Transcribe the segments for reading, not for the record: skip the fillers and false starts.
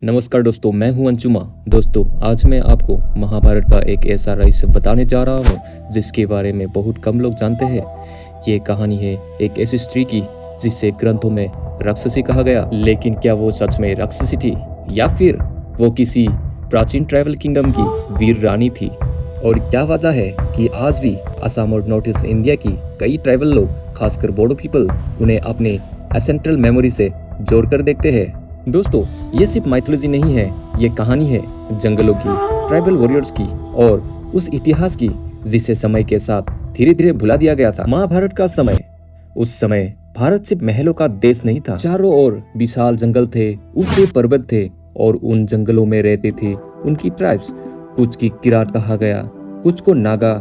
नमस्कार दोस्तों, मैं हूं अंशुमा। दोस्तों, आज मैं आपको महाभारत का एक ऐसा रहस्य बताने जा रहा हूं जिसके बारे में बहुत कम लोग जानते हैं। ये कहानी है एक ऐसी स्त्री की जिसे ग्रंथों में राक्षसी कहा गया, लेकिन क्या वो सच में राक्षसी थी या फिर वो किसी प्राचीन ट्राइबल किंगडम की वीर रानी थी? और क्या वजह है कि आज भी असम और नॉर्थ ईस्ट इंडिया की कई ट्राइबल लोग, खासकर बोडो पीपल, उन्हें अपने एसेंट्रल मेमोरी से जोड़कर देखते हैं? दोस्तों, ये सिर्फ माइथोलॉजी नहीं है, ये कहानी है जंगलों की, ट्राइबल वॉरियर्स की और उस इतिहास की जिसे समय के साथ धीरे धीरे भुला दिया गया था। महाभारत का समय, उस समय भारत सिर्फ महलों का देश नहीं था। चारों ओर विशाल जंगल थे, ऊंचे पर्वत थे और उन जंगलों में रहते थे उनकी ट्राइब्स। कुछ की किरात कहा गया, कुछ को नागा,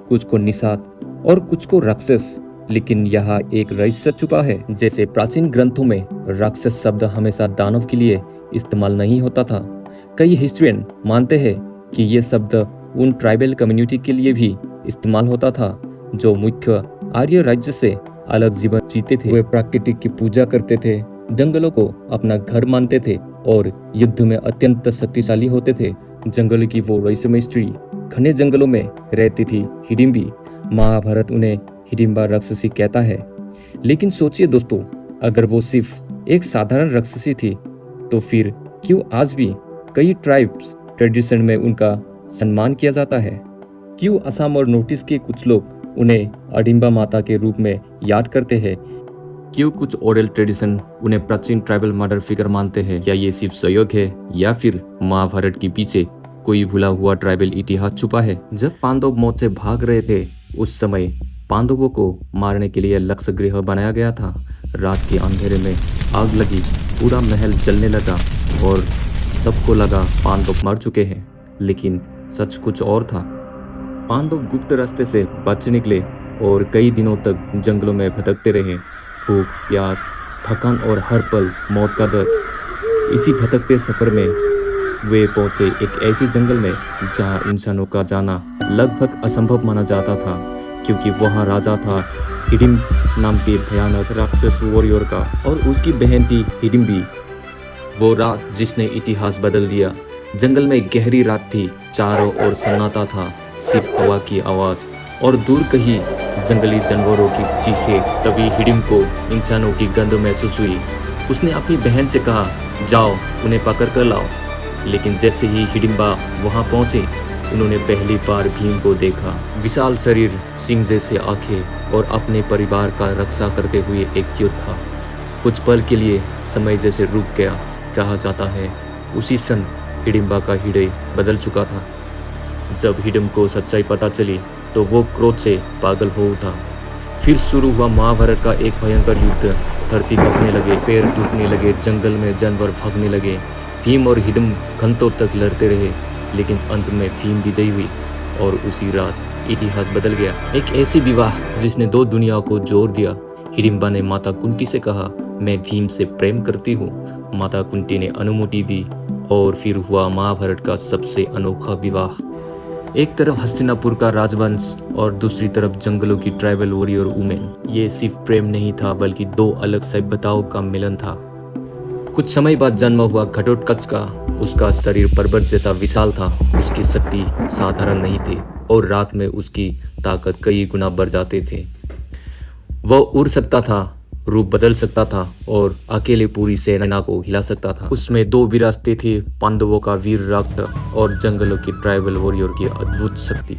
कुछ को निषाद और कुछ को राक्षस। लेकिन यहाँ एक रहस्य छुपा है। जैसे प्राचीन ग्रंथों में राक्षस शब्द हमेशा दानव के लिए इस्तेमाल नहीं होता था। कई हिस्ट्रियन मानते हैं कि ये शब्द उन ट्राइबल कम्युनिटी के लिए भी इस्तेमाल होता था जो मुख्य आर्य राज्य से अलग जीवन जीते थे। वे प्रकृति की पूजा करते थे, जंगलों को अपना घर मानते थे और युद्ध में अत्यंत शक्तिशाली होते थे। जंगल की वो रहस्यमय स्त्री घने जंगलों में रहती थी, हिडिंबी। महाभारत उन्हें हिडिंबा राक्षसी कहता है। लेकिन सोचिए दोस्तों, अगर वो सिर्फ एक साधारण राक्षसी थी तो फिर क्यों आज भी कई ट्राइब्स ट्रेडिशन में उनका सम्मान किया जाता है? क्यों असम और नॉर्थ ईस्ट के कुछ लोग उन्हें अडिंबा माता के रूप में याद करते हैं? क्यों कुछ ओरल ट्रेडिशन उन्हें प्राचीन ट्राइबल मदर फिगर मानते हैं? क्या ये सिर्फ सहयोग है या फिर महाभारत के पीछे कोई भूला हुआ ट्राइबल इतिहास छुपा है? जब पांडव मौत से भाग रहे थे उस समय पांडवों को मारने के लिए लक्ष्य गृह बनाया गया था। रात के अंधेरे में आग लगी, पूरा महल जलने लगा और सबको लगा पांडव मर चुके हैं। लेकिन सच कुछ और था। पांडव गुप्त रास्ते से बच निकले और कई दिनों तक जंगलों में भटकते रहे। भूख, प्यास, थकान और हर पल मौत का डर। इसी भटकते सफर में वे पहुंचे एक ऐसी जंगल में जहां इंसानों का जाना लगभग असंभव माना जाता था, क्योंकि वहाँ राजा था हिडिम नाम के भयानक राक्षस वॉरियर का और उसकी बहन थी हिडिंबी। वो रात जिसने इतिहास बदल दिया। जंगल में गहरी रात थी, चारों ओर सन्नाटा था, सिर्फ हवा की आवाज और दूर कहीं जंगली जानवरों की चीखें। तभी हिडिम को इंसानों की गंध महसूस हुई। उसने अपनी बहन से कहा, जाओ उन्हें पकड़ कर लाओ। लेकिन जैसे ही हिडिंबा वहाँ पहुंचे, उन्होंने पहली बार भीम को देखा। विशाल शरीर, सिंह जैसे आंखें और अपने परिवार का रक्षा करते हुए एक योद्धा। कुछ पल के लिए समय जैसे रुक गया। कहा जाता है उसी क्षण हिडिंबा का हृदय बदल चुका था। जब हिडिम को सच्चाई पता चली तो वो क्रोध से पागल हो उठा। फिर शुरू हुआ महाभारत का एक भयंकर युद्ध। धरती कांपने लगे, पैर टूटने लगे, जंगल में जानवर भागने लगे। भीम और हिडिम घंटों तक लड़ते रहे, लेकिन अंत में भीम विजयी हुई और उसी रात इतिहास बदल गया। एक ऐसी विवाह जिसने दो दुनियाओं को जोड़ दिया। हिडिंबा ने माता कुंती से कहा, मैं भीम से प्रेम करती हूँ। माता कुंती ने अनुमति दी और फिर हुआ महाभारत का सबसे अनोखा विवाह। एक तरफ हस्तिनापुर का राजवंश और दूसरी तरफ जंगलों की ट्राइबल वॉरियर वुमेन। ये सिर्फ प्रेम नहीं था, बल्कि दो अलग सभ्यताओं का मिलन था। कुछ समय बाद जन्म हुआ घटोत्कच का। उसका शरीर पर्वत जैसा विशाल था, उसकी शक्ति साधारण नहीं थी और रात में उसकी ताकत कई गुना बढ़ जाते थे। वह उड़ सकता था, रूप बदल सकता था और अकेले पूरी सेना को हिला सकता था। उसमें दो विरासतें थी, पांडवों का वीर रक्त और जंगलों की ट्राइबल वॉरियर की अद्भुत शक्ति।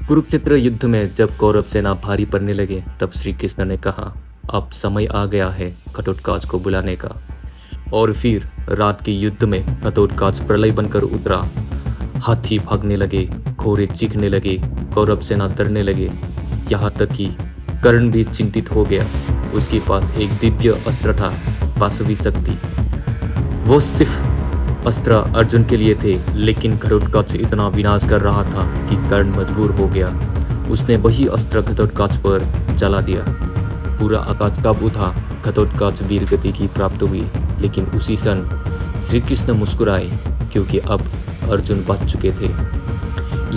कुरुक्षेत्र युद्ध में जब कौरव सेना भारी पड़ने लगे, तब श्री कृष्ण ने कहा, अब समय आ गया है घटोत्कच को बुलाने का। और फिर रात के युद्ध में घटोत्कच प्रलय बनकर उतरा। हाथी भागने लगे, घोड़े चीखने लगे, कौरव सेना डरने लगे। यहाँ तक कि कर्ण भी चिंतित हो गया। उसके पास एक दिव्य अस्त्र था, पाशवी शक्ति। वो सिर्फ अस्त्र अर्जुन के लिए थे, लेकिन घटोत्कच इतना विनाश कर रहा था कि कर्ण मजबूर हो गया। उसने वही अस्त्र घटोत्कच पर चला दिया। पूरा आकाश कांप उठा। घटोत्कच वीर गति की प्राप्त हुई। लेकिन उसी क्षण श्री कृष्ण मुस्कुराए, क्योंकि अब अर्जुन बच चुके थे।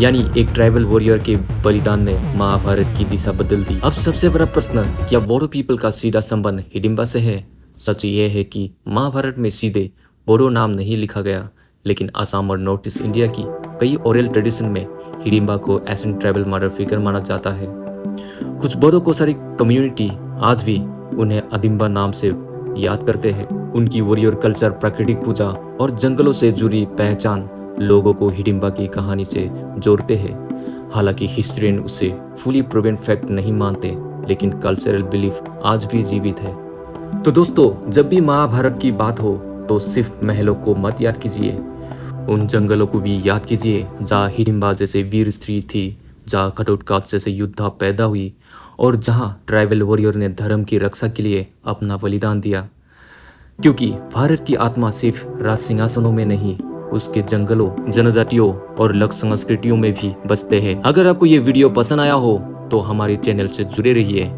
यानी एक ट्राइबल वॉरियर के बलिदान ने महाभारत की दिशा बदल दी। अब सबसे बड़ा प्रश्न, क्या बोडो पीपल का सीधा संबंध हिडिंबा से है? सच ये है कि महाभारत में सीधे बोडो नाम नहीं लिखा गया, लेकिन असम और नॉर्थ ईस्ट इंडिया की कई ओरल ट्रेडिशन में हिडिंबा को एशियन ट्राइबल मदर फिगर माना जाता है। कुछ बोडो कोसारी कम्युनिटी आज भी उन्हें अदिम्बा नाम से याद करते हैं। उनकी वॉरियर कल्चर, प्राकृतिक पूजा और जंगलों से जुड़ी पहचान लोगों को हिडिंबा की कहानी से जोड़ते हैं। हालांकि हिस्ट्रियन उसे फुली प्रूवन फैक्ट नहीं मानते, लेकिन कल्चरल बिलीफ आज भी जीवित है। तो दोस्तों, जब भी महाभारत की बात हो तो सिर्फ महलों को मत याद कीजिए, उन जंगलों को भी याद कीजिए जहाँ हिडिंबा जैसे वीर स्त्री थी, जहाँ घटोत्कच जैसे योद्धा पैदा हुई और जहाँ ट्राइबल वॉरियर ने धर्म की रक्षा के लिए अपना बलिदान दिया। क्योंकि भारत की आत्मा सिर्फ राज सिंहासनों में नहीं, उसके जंगलों, जनजातियों और लोक संस्कृतियों में भी बसते हैं। अगर आपको ये वीडियो पसंद आया हो तो हमारे चैनल से जुड़े रहिए।